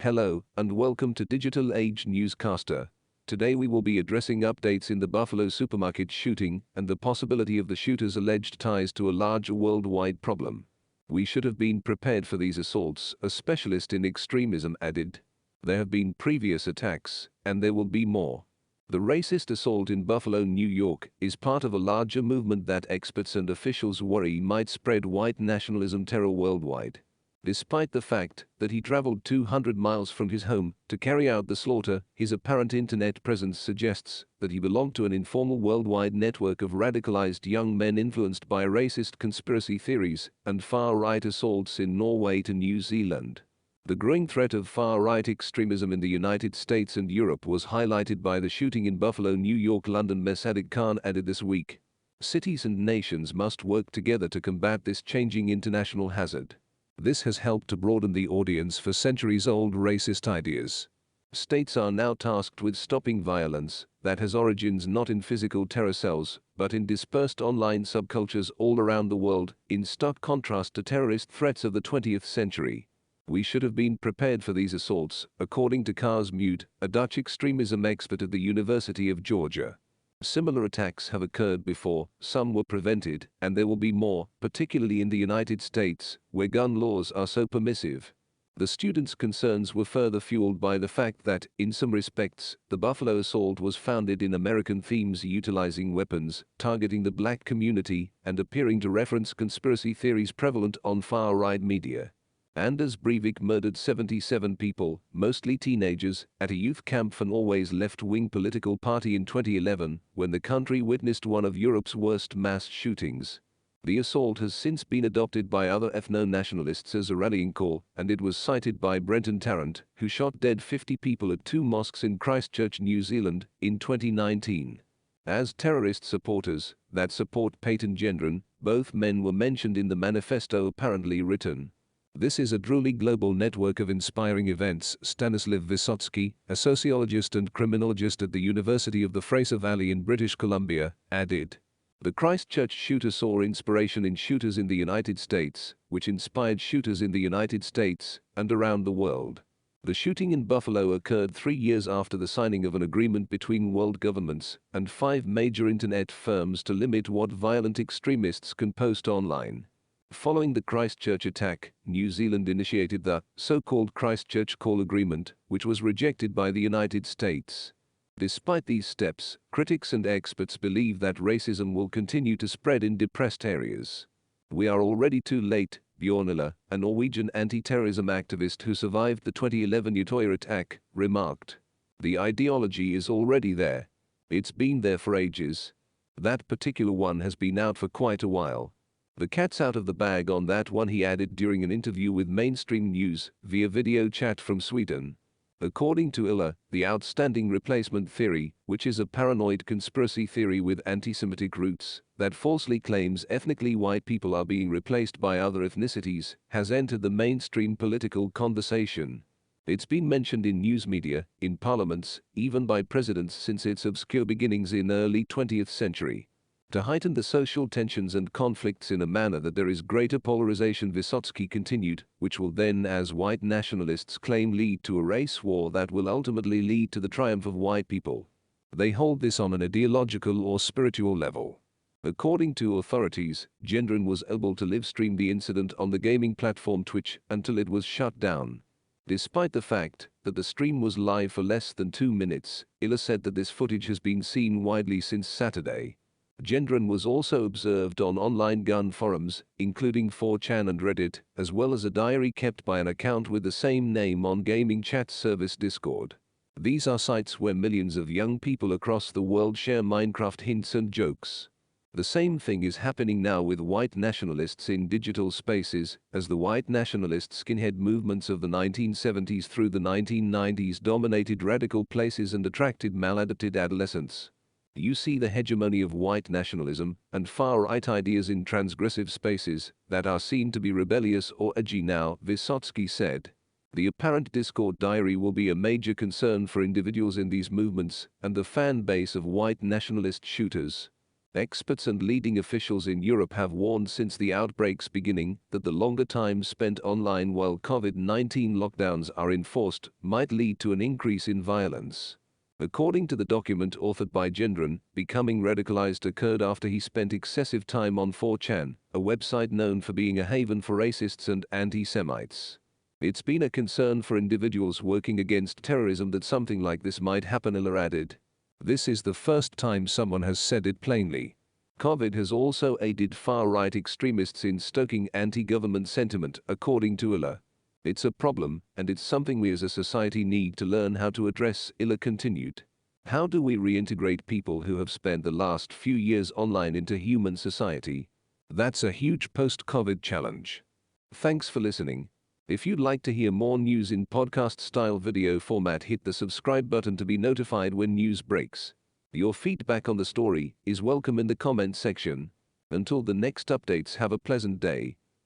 Hello, and welcome to Digital Age Newscaster. Today we will be addressing updates in the Buffalo supermarket shooting and the possibility of the shooter's alleged ties to a larger worldwide problem. We should have been prepared for these assaults, a specialist in extremism added. There have been previous attacks, and there will be more. The racist assault in Buffalo, New York, is part of a larger movement that experts and officials worry might spread white nationalism terror worldwide. Despite the fact that he traveled 200 miles from his home to carry out the slaughter, his apparent internet presence suggests that he belonged to an informal worldwide network of radicalized young men influenced by racist conspiracy theories and far-right assaults in Norway to New Zealand. The growing threat of far-right extremism in the United States and Europe was highlighted by the shooting in Buffalo, New York. London Sadiq Khan added this week, "Cities and nations must work together to combat this changing international hazard. This has helped to broaden the audience for centuries-old racist ideas. States are now tasked with stopping violence that has origins not in physical terror cells, but in dispersed online subcultures all around the world, in stark contrast to terrorist threats of the 20th century. We should have been prepared for these assaults," according to Kars Mute, a Dutch extremism expert at the University of Georgia. Similar attacks have occurred before, some were prevented, and there will be more, particularly in the United States, where gun laws are so permissive. The students' concerns were further fueled by the fact that, in some respects, the Buffalo assault was founded in American themes utilizing weapons, targeting the black community, and appearing to reference conspiracy theories prevalent on far-right media. Anders Breivik murdered 77 people, mostly teenagers, at a youth camp for Norway's left-wing political party in 2011, when the country witnessed one of Europe's worst mass shootings. The assault has since been adopted by other ethno-nationalists as a rallying call, and it was cited by Brenton Tarrant, who shot dead 50 people at 2 mosques in Christchurch, New Zealand, in 2019. As terrorist supporters that support Peyton Gendron, both men were mentioned in the manifesto apparently written. "This is a truly global network of inspiring events," Stanislav Vysotsky, a sociologist and criminologist at the University of the Fraser Valley in British Columbia, added. The Christchurch shooter saw inspiration in shooters in the United States, which inspired shooters in the United States and around the world. The shooting in Buffalo occurred 3 years after the signing of an agreement between world governments and 5 major internet firms to limit what violent extremists can post online. Following the Christchurch attack, New Zealand initiated the so-called Christchurch Call Agreement, which was rejected by the United States. Despite these steps, critics and experts believe that racism will continue to spread in depressed areas. "We are already too late," Bjornilla, a Norwegian anti-terrorism activist who survived the 2011 Utøya attack, remarked. "The ideology is already there. It's been there for ages. That particular one has been out for quite a while. The cat's out of the bag on that one," he added during an interview with Mainstream News via video chat from Sweden. According to Illa, the outstanding replacement theory, which is a paranoid conspiracy theory with anti-Semitic roots that falsely claims ethnically white people are being replaced by other ethnicities, has entered the mainstream political conversation. It's been mentioned in news media, in parliaments, even by presidents since its obscure beginnings in early 20th century. To heighten the social tensions and conflicts in a manner that there is greater polarization, Vysotsky continued, which will then, as white nationalists claim, lead to a race war that will ultimately lead to the triumph of white people. They hold this on an ideological or spiritual level. According to authorities, Gendron was able to live stream the incident on the gaming platform Twitch until it was shut down. Despite the fact that the stream was live for less than 2 minutes, Illa said that this footage has been seen widely since Saturday. Gendron was also observed on online gun forums, including 4chan and Reddit, as well as a diary kept by an account with the same name on gaming chat service Discord. These are sites where millions of young people across the world share Minecraft hints and jokes. The same thing is happening now with white nationalists in digital spaces, as the white nationalist skinhead movements of the 1970s through the 1990s dominated radical places and attracted maladapted adolescents. You see the hegemony of white nationalism and far-right ideas in transgressive spaces that are seen to be rebellious or edgy now, Vysotsky said. The apparent Discord diary will be a major concern for individuals in these movements and the fan base of white nationalist shooters. Experts and leading officials in Europe have warned since the outbreak's beginning that the longer time spent online while COVID-19 lockdowns are enforced might lead to an increase in violence. According to the document authored by Gendron, becoming radicalized occurred after he spent excessive time on 4chan, a website known for being a haven for racists and anti-Semites. It's been a concern for individuals working against terrorism that something like this might happen. Iller added. This is the first time someone has said it plainly. COVID has also aided far-right extremists in stoking anti-government sentiment, according to Iller. It's a problem, and it's something we as a society need to learn how to address, Iller continued. How do we reintegrate people who have spent the last few years online into human society? That's a huge post-COVID challenge. Thanks for listening. If you'd like to hear more news in podcast-style video format, hit the subscribe button to be notified when news breaks. Your feedback on the story is welcome in the comment section. Until the next updates, have a pleasant day.